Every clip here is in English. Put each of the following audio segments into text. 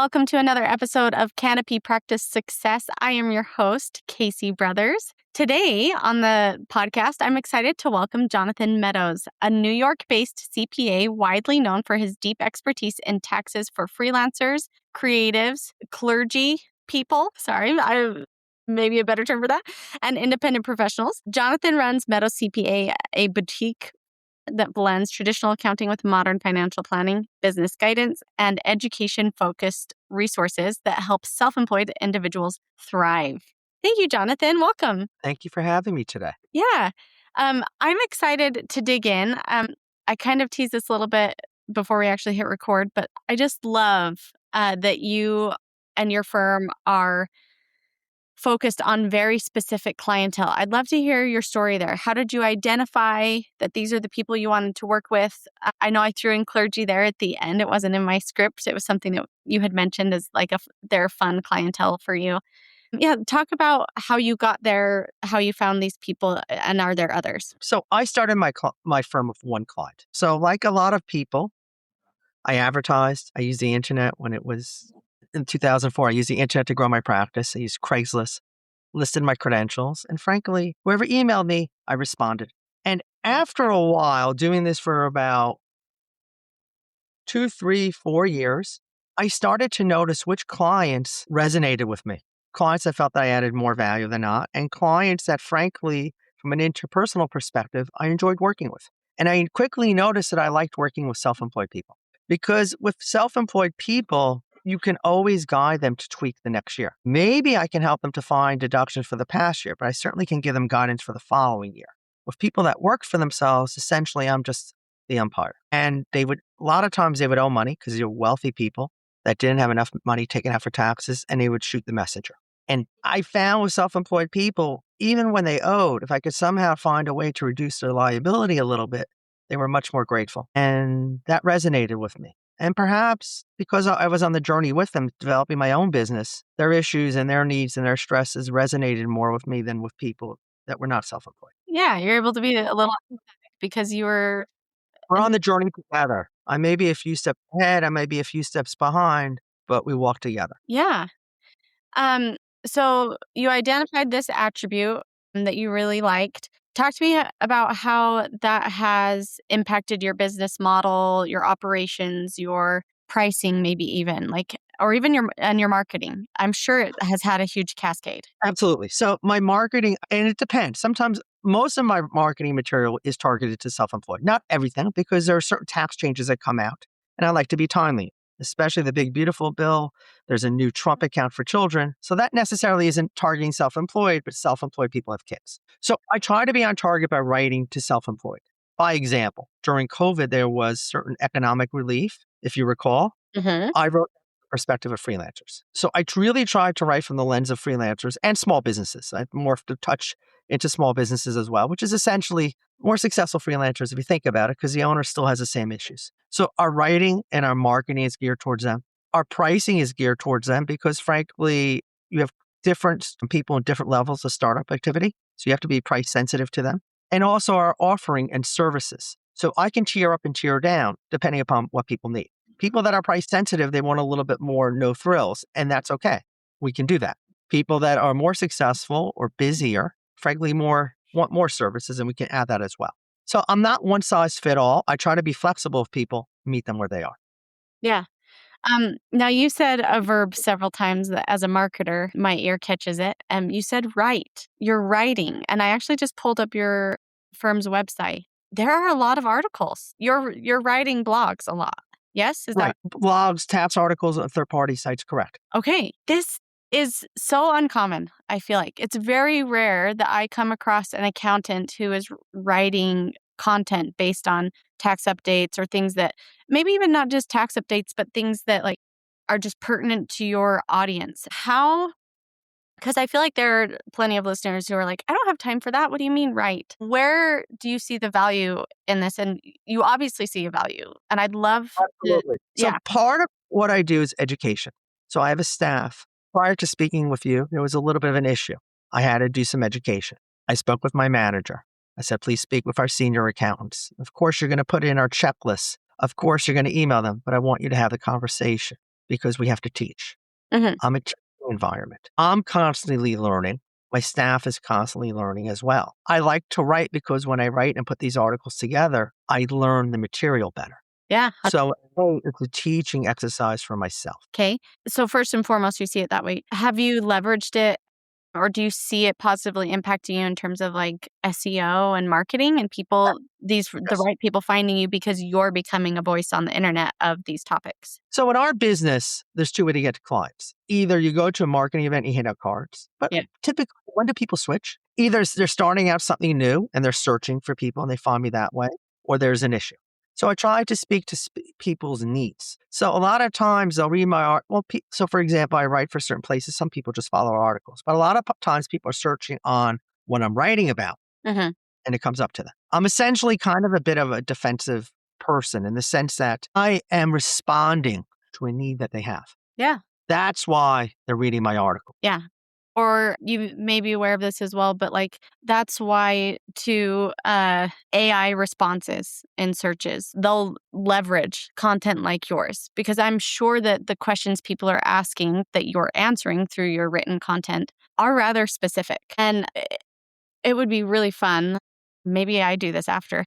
Welcome to another episode of Canopy Practice Success. I am your host, Casey Brothers. Today on the podcast, I'm excited to welcome Jonathan Medows, a New York-based CPA widely known for his deep expertise in taxes for freelancers, creatives, clergy people, maybe a better term for that, and independent professionals. Jonathan runs Medows CPA, a boutique that blends traditional accounting with modern financial planning, business guidance, and education-focused resources that help self-employed individuals thrive. Thank you, Jonathan. Welcome. Thank you for having me today. Yeah. I'm excited to dig in. I kind of teased this a little bit before we actually hit record, but I just love that you and your firm are focused on very specific clientele. I'd love to hear your story there. How did you identify that these are the people you wanted to work with? I know I threw in clergy there at the end. It wasn't in my script. It was something that you had mentioned as like their fun clientele for you. Yeah, talk about how you got there, how you found these people, and are there others? So I started my firm with one client. So like a lot of people, I advertised. I used the internet when it was in 2004. I used the internet to grow my practice. I used Craigslist, listed my credentials, and frankly, whoever emailed me, I responded. And after a while, doing this for about 2, 3, 4 years, I started to notice which clients resonated with me. Clients that felt that I added more value than not, and clients that, frankly, from an interpersonal perspective, I enjoyed working with. And I quickly noticed that I liked working with self-employed people. Because with self-employed people, you can always guide them to tweak the next year. Maybe I can help them to find deductions for the past year, but I certainly can give them guidance for the following year. With people that work for themselves, essentially, I'm just the umpire. And a lot of times they would owe money because they're wealthy people that didn't have enough money taken out for taxes, and they would shoot the messenger. And I found with self-employed people, even when they owed, if I could somehow find a way to reduce their liability a little bit, they were much more grateful. And that resonated with me. And perhaps because I was on the journey with them, developing my own business, their issues and their needs and their stresses resonated more with me than with people that were not self-employed. Yeah, you're able to be a little empathetic because we're on the journey together. I may be a few steps ahead, I may be a few steps behind, but we walk together. Yeah. So you identified this attribute that you really liked. Talk to me about how that has impacted your business model, your operations, your pricing, maybe even or even your marketing. I'm sure it has had a huge cascade. Absolutely. So my marketing, and it depends. Sometimes most of my marketing material is targeted to self-employed. Not everything, because there are certain tax changes that come out, and I like to be timely, especially the big beautiful bill. There's a new Trump account for children. So that necessarily isn't targeting self-employed, but self-employed people have kids. So I try to be on target by writing to self-employed. By example, during COVID, there was certain economic relief, if you recall. Mm-hmm. I wrote the perspective of freelancers. So I really tried to write from the lens of freelancers and small businesses. I morphed the touch into small businesses as well, which is essentially more successful freelancers if you think about it, because the owner still has the same issues. So our writing and our marketing is geared towards them. Our pricing is geared towards them because, frankly, you have different people in different levels of startup activity. So you have to be price sensitive to them. And also our offering and services. So I can tier up and tier down depending upon what people need. People that are price sensitive, they want a little bit more no frills, and that's okay. We can do that. People that are more successful or busier, frankly, want more services, and we can add that as well. So I'm not one size fit all. I try to be flexible with people, meet them where they are. Yeah. Now you said a verb several times that as a marketer, my ear catches it. You said write. You're writing. And I actually just pulled up your firm's website. There are a lot of articles. You're writing blogs a lot. Yes? Is right. Blogs, tax articles on third-party sites, correct. Okay. This is so uncommon, I feel like. It's very rare that I come across an accountant who is writing content based on tax updates or things that maybe even not just tax updates, but things that are just pertinent to your audience. Because I feel like there are plenty of listeners who are like, I don't have time for that. What do you mean, right? Where do you see the value in this? And you obviously see a value. And I'd love Absolutely. So part of what I do is education. So I have a staff. Prior to speaking with you, there was a little bit of an issue. I had to do some education. I spoke with my manager. I said, please speak with our senior accountants. Of course, you're going to put in our checklists. Of course, you're going to email them, but I want you to have the conversation because we have to teach. Mhm. I'm a teaching environment. I'm constantly learning. My staff is constantly learning as well. I like to write because when I write and put these articles together, I learn the material better. Yeah. So it's a teaching exercise for myself. Okay. So first and foremost, you see it that way. Have you leveraged it or do you see it positively impacting you in terms of like SEO and marketing and people, the Yes. right people finding you because you're becoming a voice on the internet of these topics? So in our business, there's two ways to get to clients. Either you go to a marketing event and you hand out cards, but Yeah. typically, when do people switch? Either they're starting out something new and they're searching for people and they find me that way, or there's an issue. So I try to speak to people's needs. So a lot of times they'll read my art. Well, so for example, I write for certain places. Some people just follow our articles, but a lot of times people are searching on what I'm writing about, Mhm. and it comes up to them. I'm essentially kind of a bit of a defensive person in the sense that I am responding to a need that they have. Yeah. That's why they're reading my article. Yeah. Or you may be aware of this as well, but like that's why to AI responses in searches, they'll leverage content like yours because I'm sure that the questions people are asking that you're answering through your written content are rather specific. And it would be really fun. Maybe I do this after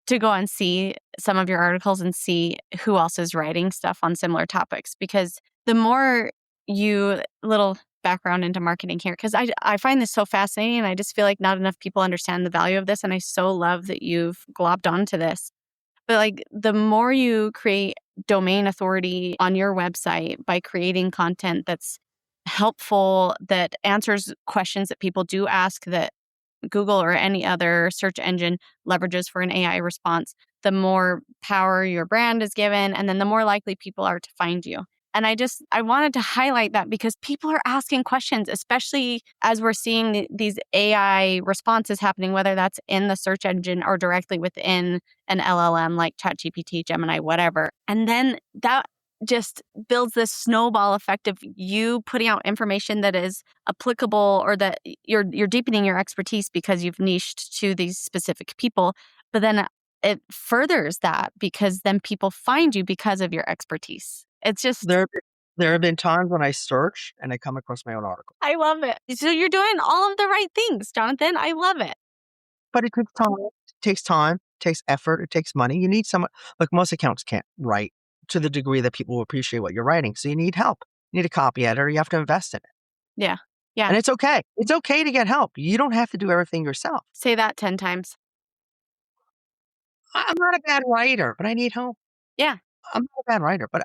to go and see some of your articles and see who else is writing stuff on similar topics because the more you little background into marketing here because I find this so fascinating and I just feel like not enough people understand the value of this and I so love that you've globbed onto this. But like the more you create domain authority on your website by creating content that's helpful, that answers questions that people do ask that Google or any other search engine leverages for an AI response, the more power your brand is given, and then the more likely people are to find you. And I wanted to highlight that because people are asking questions, especially as we're seeing these AI responses happening, whether that's in the search engine or directly within an LLM like ChatGPT, Gemini, whatever. And then that just builds this snowball effect of you putting out information that is applicable or that you're deepening your expertise because you've niched to these specific people. But then it furthers that because then people find you because of your expertise. It's just, There have been times when I search and I come across my own article. I love it. So you're doing all of the right things, Jonathan. I love it. But it takes time. It takes time, it takes effort, it takes money. You need someone, like most accounts can't write to the degree that people will appreciate what you're writing. So you need help. You need a copy editor. You have to invest in it. Yeah. Yeah. And it's okay. It's okay to get help. You don't have to do everything yourself. Say that 10 times. I'm not a bad writer, but I need help. Yeah. I'm not a bad writer, but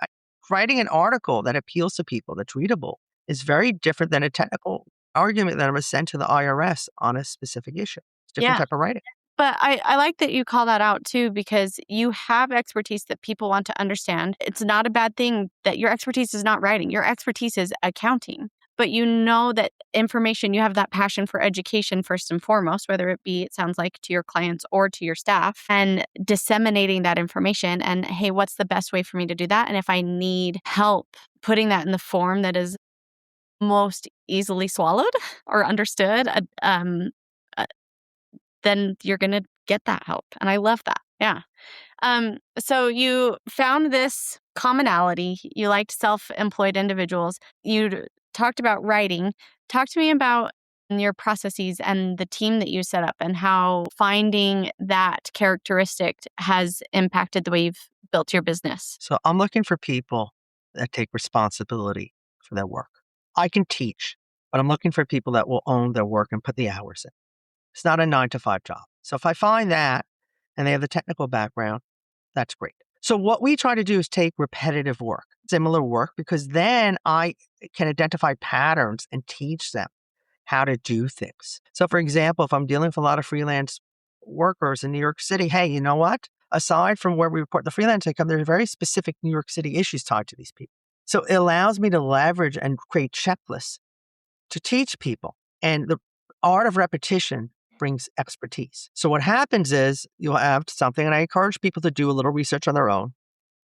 writing an article that appeals to people, that's readable, is very different than a technical argument that I'm going to send to the IRS on a specific issue. It's a different Yeah. type of writing. But I like that you call that out too, because you have expertise that people want to understand. It's not a bad thing that your expertise is not writing. Your expertise is accounting. But you know that information, you have that passion for education first and foremost, whether it be, it sounds like, to your clients or to your staff, and disseminating that information. And hey, what's the best way for me to do that? And if I need help putting that in the form that is most easily swallowed or understood, then you're going to get that help. And I love that. Yeah. So you found this commonality. You liked self-employed individuals. You talked about writing. Talk to me about your processes and the team that you set up and how finding that characteristic has impacted the way you've built your business. So I'm looking for people that take responsibility for their work. I can teach, but I'm looking for people that will own their work and put the hours in. It's not a 9-to-5 job. So if I find that and they have the technical background, that's great. So what we try to do is take repetitive work, similar work, because then I can identify patterns and teach them how to do things. So for example, if I'm dealing with a lot of freelance workers in New York City, hey, you know what? Aside from where we report the freelance income, there are very specific New York City issues tied to these people. So it allows me to leverage and create checklists to teach people. And the art of repetition brings expertise. So what happens is you'll have something, and I encourage people to do a little research on their own.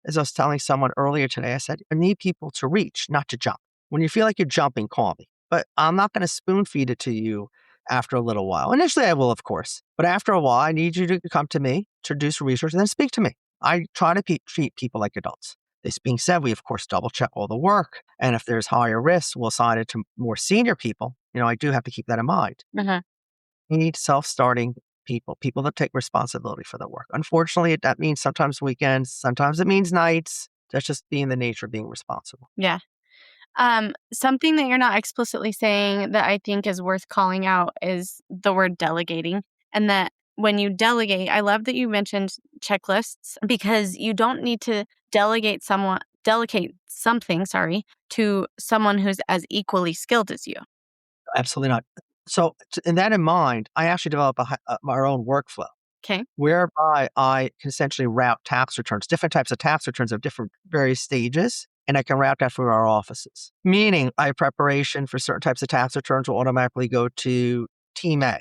As I was telling someone earlier today, I said, I need people to reach, not to jump. When you feel like you're jumping, call me. But I'm not going to spoon feed it to you after a little while. Initially, I will, of course. But after a while, I need you to come to me, to do some research, and then speak to me. I try to treat people like adults. This being said, we of course double check all the work. And if there's higher risks, we'll assign it to more senior people. I do have to keep that in mind. Mhm. We need self-starting people that take responsibility for their work. Unfortunately, that means sometimes weekends, sometimes it means nights. That's just being the nature of being responsible. Yeah. Something that you're not explicitly saying that I think is worth calling out is the word delegating. And that when you delegate, I love that you mentioned checklists because you don't need to delegate something, to someone who's as equally skilled as you. Absolutely not. So, in that in mind, I actually developed our own workflow Okay. whereby I can essentially route tax returns. Different types of tax returns of different various stages, and I can route that through our offices. Meaning, I preparation for certain types of tax returns will automatically go to Team A.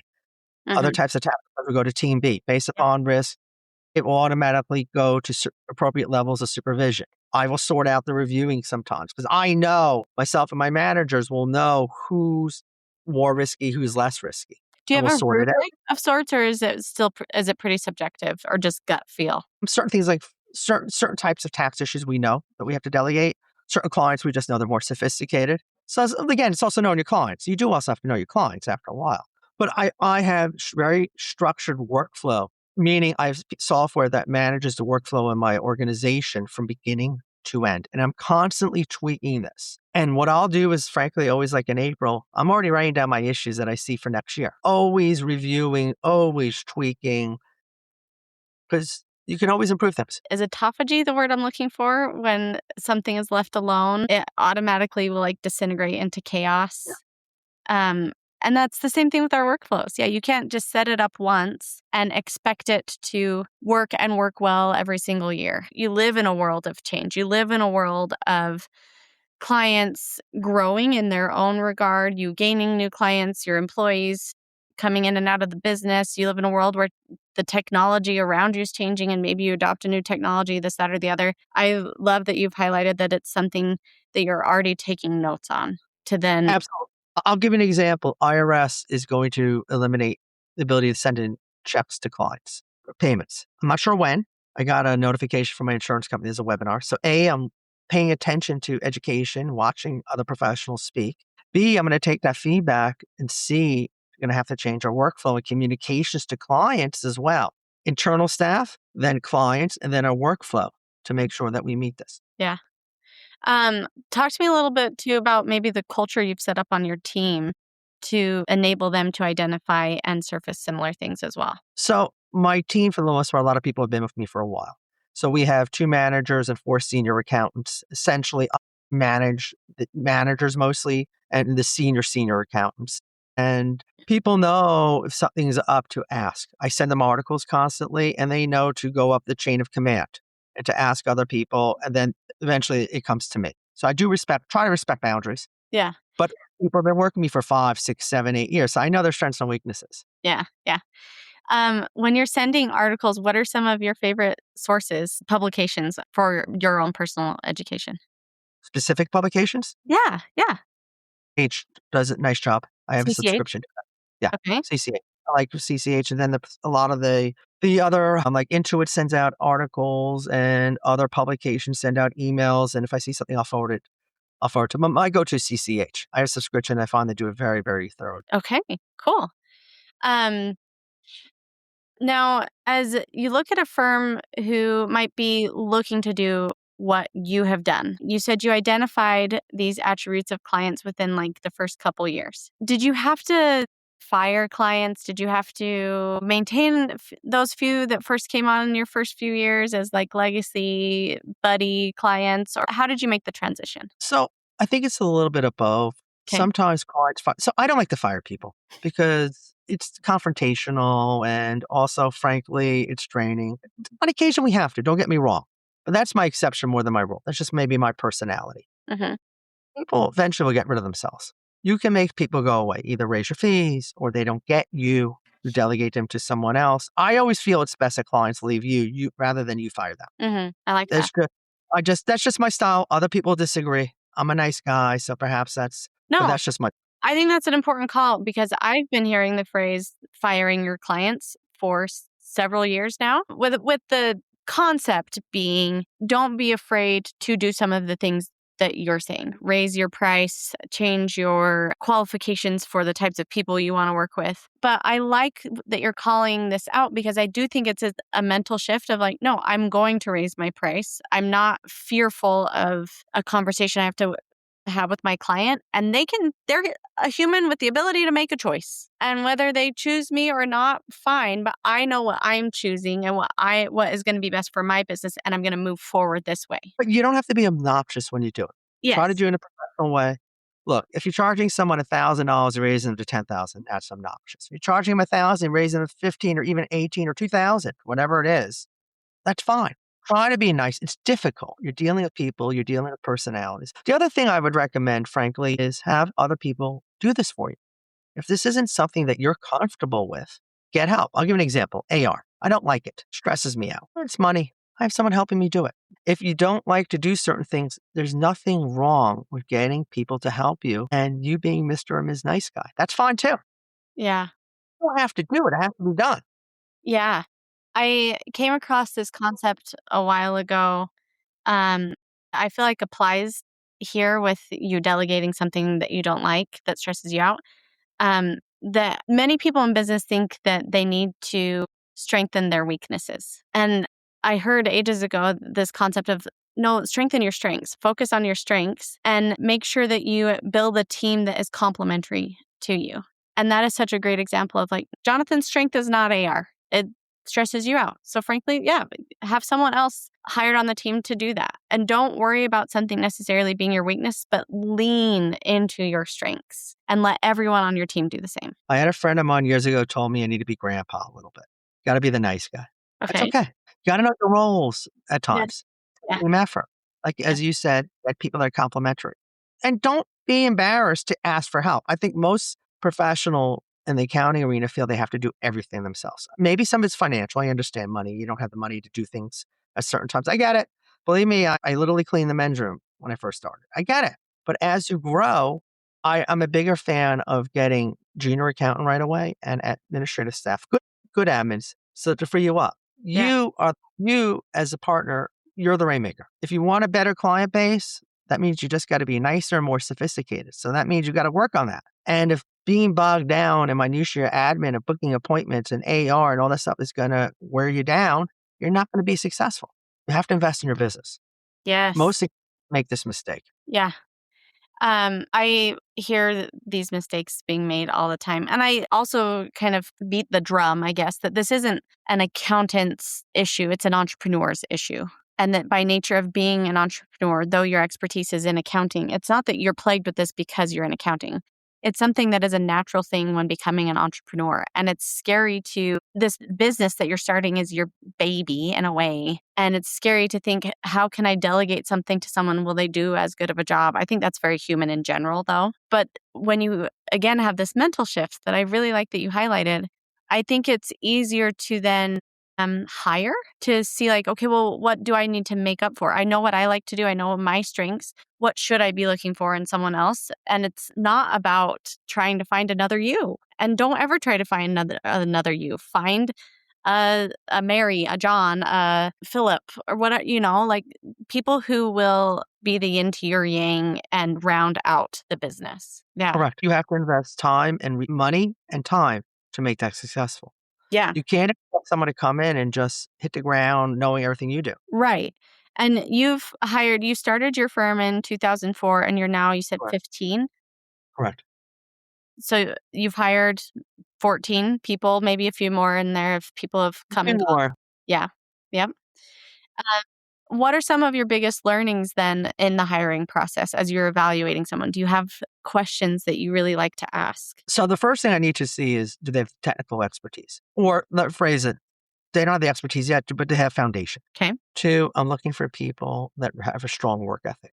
Other Hmm. types of tax returns will go to Team B. Based Yep. upon risk, it will automatically go to appropriate levels of supervision. I will sort out the reviewing sometimes because I know myself and my managers will know who's more risky, who's less risky, Do you and have we'll a sort it out. rubric of sorts, or is it still is it pretty subjective or just gut feel? Certain things like certain types of tax issues we know that we have to delegate. Certain clients we just know they're more sophisticated. So again, it's also knowing your clients. You do also have to know your clients after a while. But I have very structured workflow, meaning I have software that manages the workflow in my organization from beginning to end. And I'm constantly tweaking this. And what I'll do is, frankly, always like in April, I'm already writing down my issues that I see for next year. Always reviewing, always tweaking, because you can always improve things. Is autophagy the word I'm looking for? When something is left alone, it automatically will disintegrate into chaos. Um, and that's the same thing with our workflows. Yeah, you can't just set it up once and expect it to work and work well every single year. You live in a world of change. You live in a world of clients growing in their own regard, you gaining new clients, your employees coming in and out of the business. You live in a world where the technology around you is changing and maybe you adopt a new technology, this, that, or the other. I love that you've highlighted that it's something that you're already taking notes on to then. Absolutely. I'll give you an example. IRS is going to eliminate the ability to send in checks to clients or payments. I'm not sure when. I got a notification from my insurance company. There's a webinar. So A, I'm paying attention to education, watching other professionals speak. B, I'm going to take that feedback and see, we're going to have to change our workflow and communications to clients as well. Internal staff, then clients, and then our workflow to make sure that we meet this. Yeah. Talk to me a little bit too about maybe the culture you've set up on your team to enable them to identify and surface similar things as well. So my team, for the most part, a lot of people have been with me for a while. So we have 2 managers and 4 senior accountants. Essentially, I manage the managers mostly and the senior accountants. And people know if something's up to ask. I send them articles constantly, and they know to go up the chain of command and to ask other people, and then eventually it comes to me. So I do try to respect boundaries. Yeah. But people have been working with me for 5, 6, 7, 8 years. So I know their strengths and weaknesses. Yeah. Yeah. When you're sending articles, what are some of your favorite sources, publications for your own personal education? Specific publications? Yeah. Yeah. H does a nice job. I have a CCH. subscription to that. Yeah, Okay. CCH. I like CCH, and then a lot of the other, like Intuit sends out articles, and other publications send out emails, and if I see something, I'll forward it. I'll forward to them. I go to CCH. I have a subscription. I find they do it very, very thorough. Okay. Cool. Um, Now, as you look at a firm who might be looking to do what you have done, you said you identified these attributes of clients within the first couple years. Did you have to fire clients? Did you have to maintain those few that first came on in your first few years as legacy buddy clients? Or how did you make the transition? So I think it's a little bit of both. Okay. Sometimes clients so I don't like to fire people because it's confrontational, and also, frankly, it's draining. On occasion, we have to. Don't get me wrong, but that's my exception more than my rule. That's just maybe my personality. Hmm. People eventually will get rid of themselves. You can make people go away, either raise your fees or they don't get you. You delegate them to someone else. I always feel it's best that clients leave you rather than you fire them. I like that. That's just my style. Other people disagree. I'm a nice guy, so perhaps but No, that's just my. I think that's an important call because I've been hearing the phrase firing your clients for several years now with the concept being, don't be afraid to do some of the things that you're saying. Raise your price, change your qualifications for the types of people you want to work with. But I like that you're calling this out because I do think it's a mental shift of like, no, I'm going to raise my price. I'm not fearful of a conversation I have to have with my client, and they're a human with the ability to make a choice, and whether they choose me or not, fine, but I know what I'm choosing and what is going to be best for my business, and I'm going to move forward this way. But you don't have to be obnoxious when you do it. Try to Yes. do it in a professional way. Look, if you're charging someone $1,000, raising them to 10,000, that's obnoxious. If you're charging them 1,000, raising them to 15 or even 18 or 2,000, whatever it is, that's fine. Try to be nice. It's difficult. You're dealing with people, you're dealing with personalities. The other thing I would recommend, frankly, is have other people do this for you. If this isn't something that you're comfortable with, get help. I'll give you an example. AR. I don't like it. Stresses me out. It's money. I have someone helping me do it. If you don't like to do certain things, there's nothing wrong with getting people to help you and you being Mr. or Ms. Nice Guy. That's fine too. Yeah. You don't have to do it. It has to be done. Yeah. I came across this concept a while ago. I feel like applies here with you delegating something that you don't like that stresses you out. That many people in business think that they need to strengthen their weaknesses. And I heard ages ago this concept of no, strengthen your strengths, focus on your strengths, and make sure that you build a team that is complementary to you. And that is such a great example of like, Jonathan's strength is not AR. It stresses you out. So frankly, yeah, have someone else hired on the team to do that. And don't worry about something necessarily being your weakness, but lean into your strengths and let everyone on your team do the same. I had a friend of mine years ago told me I need to be grandpa a little bit. Got to be the nice guy. That's Okay. okay. You got to know the roles at Yeah. times. Yeah. Team effort. Like, Yeah. as you said, that people that are complimentary. And don't be embarrassed to ask for help. I think most professional in the accounting arena feel they have to do everything themselves. Maybe some of it's financial. I understand money. You don't have the money to do things at certain times. I get it. Believe me, I literally cleaned the men's room when I first started. I get it. But as you grow, I'm a bigger fan of getting junior accountant right away and administrative staff, good admins, so to free you up. Yeah. You as a partner, you're the rainmaker. If you want a better client base, that means you just got to be nicer and more sophisticated. So that means you got to work on that. And if being bogged down in minutiae admin and booking appointments and AR and all that stuff is going to wear you down, you're not going to be successful. You have to invest in your business. Yes. Most make this mistake. Yeah. I hear these mistakes being made all the time. And I also kind of beat the drum, I guess, that this isn't an accountant's issue, it's an entrepreneur's issue. And that by nature of being an entrepreneur, though your expertise is in accounting, it's not that you're plagued with this because you're in accounting. It's something that is a natural thing when becoming an entrepreneur. And it's scary this business that you're starting is your baby in a way. And it's scary to think, how can I delegate something to someone? Will they do as good of a job? I think that's very human in general, though. But when you, again, have this mental shift that I really like that you highlighted, I think it's easier to then hire to see like, okay, well, what do I need to make up for? I know what I like to do. I know my strengths. What should I be looking for in someone else? And it's not about trying to find another you. And don't ever try to find another you. Find a Mary, a John, a Philip, or whatever, like people who will be the yin to your yang and round out the business. Yeah. Correct. You have to invest time and money and time to make that successful. Yeah. You can't expect someone to come in and just hit the ground knowing everything you do. Right. And you started your firm in 2004 and you're now, you said Correct. 15. Correct. So you've hired 14 people, maybe a few more in there if people have come and gone. More. Yeah. Yep. What are some of your biggest learnings then in the hiring process as you're evaluating someone? Do you have questions that you really like to ask? So the first thing I need to see is, do they have technical expertise? Or let's phrase it, they don't have the expertise yet, but they have foundation. Okay. 2, I'm looking for people that have a strong work ethic.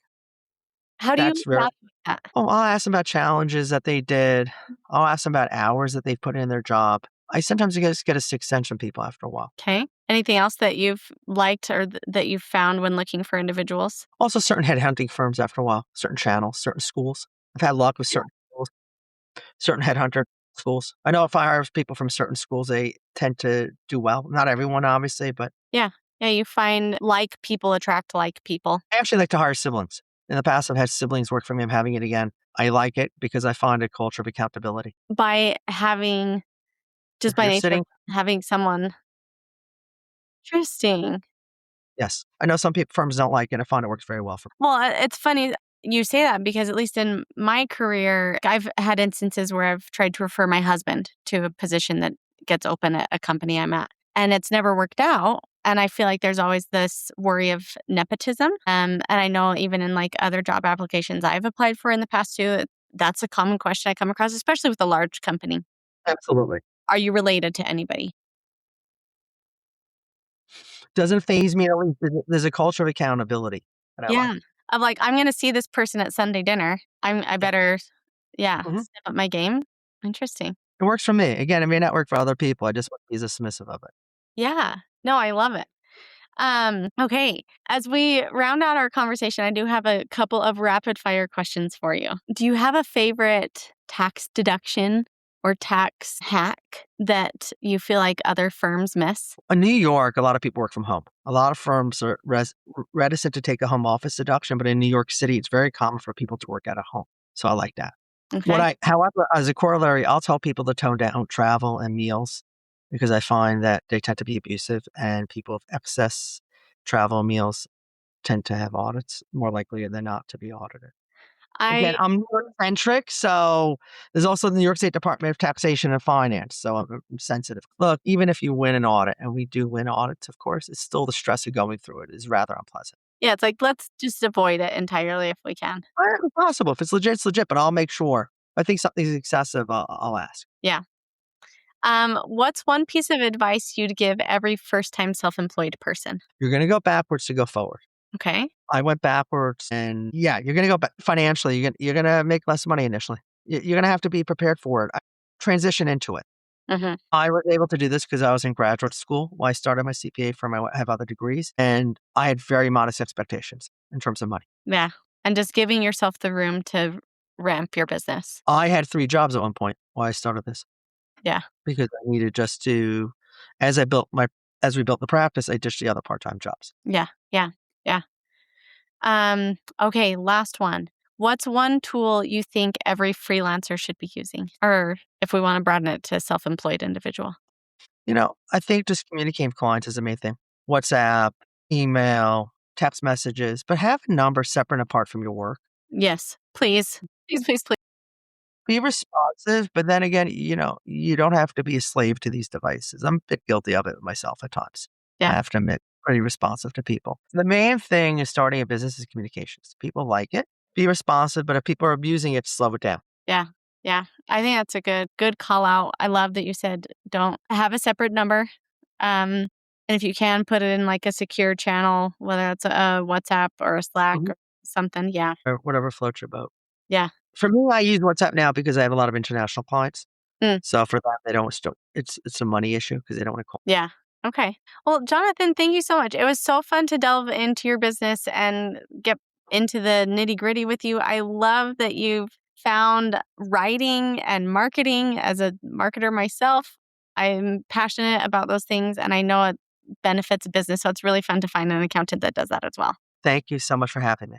How do you evaluate that? I'll ask them about challenges that they did. I'll ask them about hours that they put in their job. I sometimes just get a sixth sense from people after a while. Okay. Anything else that you've liked or that you've found when looking for individuals? Also, certain headhunting firms after a while, certain channels, certain schools. I've had luck with certain schools, certain headhunter schools. I know if I hire people from certain schools, they tend to do well. Not everyone, obviously, but Yeah. Yeah, you find like people attract like people. I actually like to hire siblings. In the past, I've had siblings work for me. I'm having it again. I like it because I find a culture of accountability. By having, just If by you're nature of sitting, having someone interesting. yes, I know some people firms don't like it. I find it works very well for me. Well, it's funny you say that because at least in my career, I've had instances where I've tried to refer my husband to a position that gets open at a company I'm at, and it's never worked out. And I feel like there's always this worry of nepotism. And I know even in like other job applications I've applied for in the past too, that's a common question I come across, especially with a large company. Absolutely. Are you related to anybody? Doesn't phase me at all. There's a culture of accountability that I like. Yeah. I'm like, I'm going to see this person at Sunday dinner. I Yeah. better, yeah, Mhm. step up my game. Interesting. It works for me. Again, it may not work for other people. I just want to be dismissive of it. Yeah. No, I love it. Okay. As we round out our conversation, I do have a couple of rapid fire questions for you. Do you have a favorite tax deduction or tax hack that you feel like other firms miss? In New York, a lot of people work from home. A lot of firms are reticent to take a home office deduction, but in New York City, it's very common for people to work out of home. So I like that. Okay. However, as a corollary, I'll tell people to tone down travel and meals because I find that they tend to be abusive and people with excess travel and meals tend to have audits, more likely than not to be audited. Again, I, I'm New York-centric, so there's also the New York State Department of Taxation and Finance, so I'm sensitive. Look, even if you win an audit, and we do win audits, of course, it's still the stress of going through it is rather unpleasant. yeah, it's like, let's just avoid it entirely if we can. Possible. If it's legit, but I'll make sure. If I think something's excessive, I'll ask. Yeah. What's one piece of advice you'd give every first time self employed person? You're going to go backwards to go forward. Okay. I went backwards, and yeah, you're going to go back financially. You're going to make less money initially. You're going to have to be prepared for it. Transition into it. Mm-hmm. I was able to do this because I was in graduate school when I started my CPA firm. I have other degrees, and I had very modest expectations in terms of money. Yeah. And just giving yourself the room to ramp your business. I had 3 jobs at one point while I started this Yeah. because I needed just to, as as we built the practice, I ditched the other part-time jobs. Yeah. Yeah. Yeah. Okay, last one. What's one tool you think every freelancer should be using? Or if we want to broaden it to self-employed individual? I think just communicating with clients is the main thing. WhatsApp, email, text messages, but have a number separate and apart from your work. Yes, please. Please, please, please. Be responsive, but then again, you don't have to be a slave to these devices. I'm a bit guilty of it myself at times. I Yeah. have to admit, pretty responsive to people. The main thing is starting a business is communications. People like it. Be responsive, but if people are abusing it, slow it down. Yeah. Yeah. I think that's a good call out. I love that you said don't have a separate number. And if you can put it in like a secure channel, whether it's a WhatsApp or a Slack Mhm. or something. Yeah. Or whatever floats your boat. Yeah. For me, I use WhatsApp now because I have a lot of international clients. Mm. So for that, they don't still. It's a money issue because they don't want to call. Yeah. Okay. Well, Jonathan, thank you so much. It was so fun to delve into your business and get into the nitty gritty with you. I love that you've found writing and marketing. As a marketer myself, I'm passionate about those things and I know it benefits business. So it's really fun to find an accountant that does that as well. Thank you so much for having me.